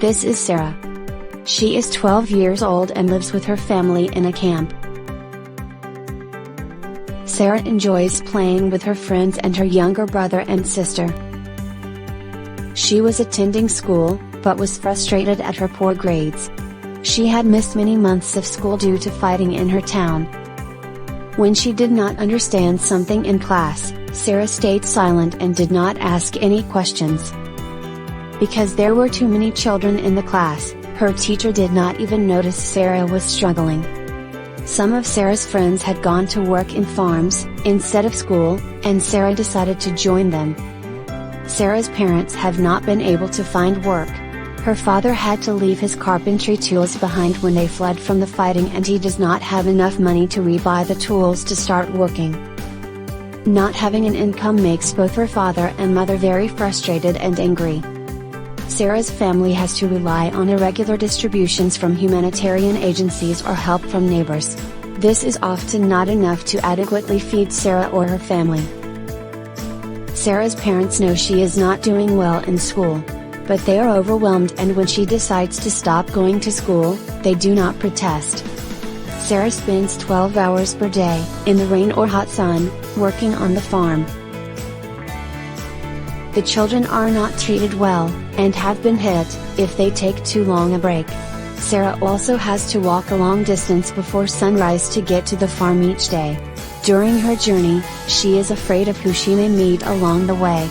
This is Sarah. She is 12 years old and lives with her family in a camp. Sarah enjoys playing with her friends and her younger brother and sister. She was attending school, but was frustrated at her poor grades. She had missed many months of school due to fighting in her town. When she did not understand something in class, Sarah stayed silent and did not ask any questions. Because there were too many children in the class, her teacher did not even notice Sarah was struggling. Some of Sarah's friends had gone to work in farms, instead of school, and Sarah decided to join them. Sarah's parents have not been able to find work. Her father had to leave his carpentry tools behind when they fled from the fighting, and he does not have enough money to rebuy the tools to start working. Not having an income makes both her father and mother very frustrated and angry. Sarah's family has to rely on irregular distributions from humanitarian agencies or help from neighbors. This is often not enough to adequately feed Sarah or her family. Sarah's parents know she is not doing well in school, but they are overwhelmed, and when she decides to stop going to school, they do not protest. Sarah spends 12 hours per day, in the rain or hot sun, working on the farm. The children are not treated well, and have been hit, if they take too long a break. Sarah also has to walk a long distance before sunrise to get to the farm each day. During her journey, she is afraid of who she may meet along the way.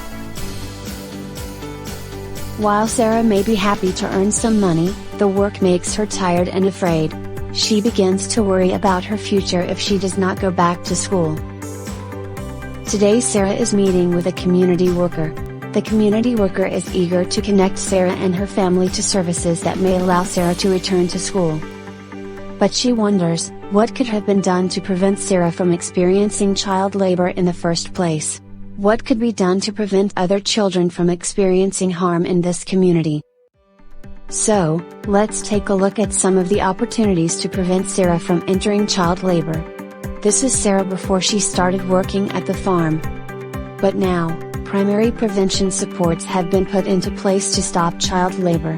While Sarah may be happy to earn some money, the work makes her tired and afraid. She begins to worry about her future if she does not go back to school. Today Sarah is meeting with a community worker. The community worker is eager to connect Sarah and her family to services that may allow Sarah to return to school. But she wonders, what could have been done to prevent Sarah from experiencing child labor in the first place? What could be done to prevent other children from experiencing harm in this community? So, let's take a look at some of the opportunities to prevent Sarah from entering child labor. This is Sarah before she started working at the farm. But now, primary prevention supports have been put into place to stop child labor.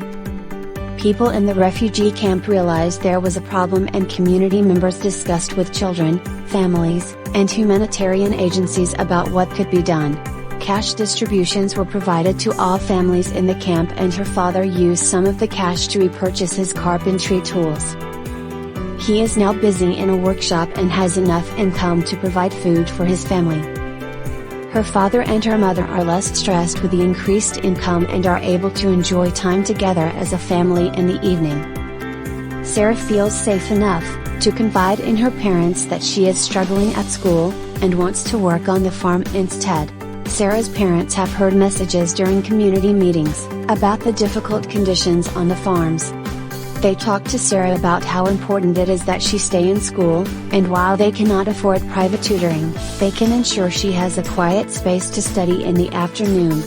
People in the refugee camp realized there was a problem, and community members discussed with children, families, and humanitarian agencies about what could be done. Cash distributions were provided to all families in the camp, and her father used some of the cash to repurchase his carpentry tools. He is now busy in a workshop and has enough income to provide food for his family. Her father and her mother are less stressed with the increased income and are able to enjoy time together as a family in the evening. Sarah feels safe enough to confide in her parents that she is struggling at school, and wants to work on the farm instead. Sarah's parents have heard messages during community meetings about the difficult conditions on the farms. They talk to Sarah about how important it is that she stay in school, and while they cannot afford private tutoring, they can ensure she has a quiet space to study in the afternoon.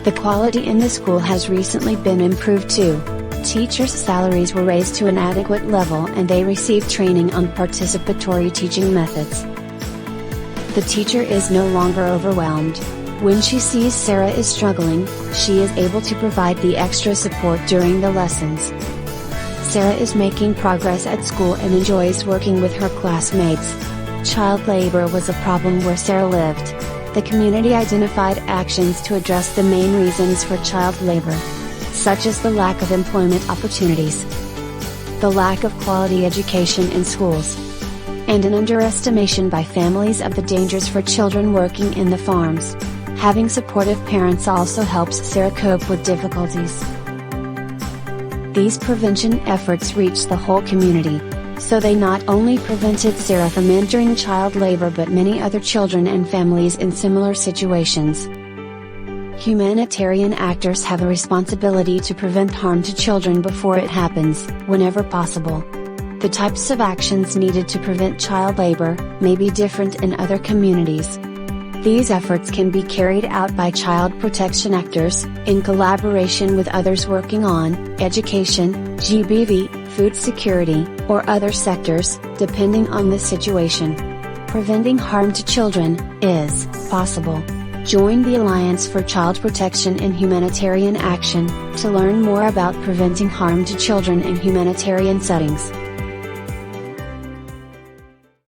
The quality in the school has recently been improved too. Teachers' salaries were raised to an adequate level, and they receive training on participatory teaching methods. The teacher is no longer overwhelmed. When she sees Sarah is struggling, she is able to provide the extra support during the lessons. Sarah is making progress at school and enjoys working with her classmates. Child labor was a problem where Sarah lived. The community identified actions to address the main reasons for child labor, such as the lack of employment opportunities, the lack of quality education in schools, and an underestimation by families of the dangers for children working in the farms. Having supportive parents also helps Sarah cope with difficulties. These prevention efforts reached the whole community, so they not only prevented Sarah from entering child labor but many other children and families in similar situations. Humanitarian actors have a responsibility to prevent harm to children before it happens, whenever possible. The types of actions needed to prevent child labor may be different in other communities. These efforts can be carried out by child protection actors, in collaboration with others working on education, GBV, food security, or other sectors, depending on the situation. Preventing harm to children is possible. Join the Alliance for Child Protection and Humanitarian Action, to learn more about preventing harm to children in humanitarian settings.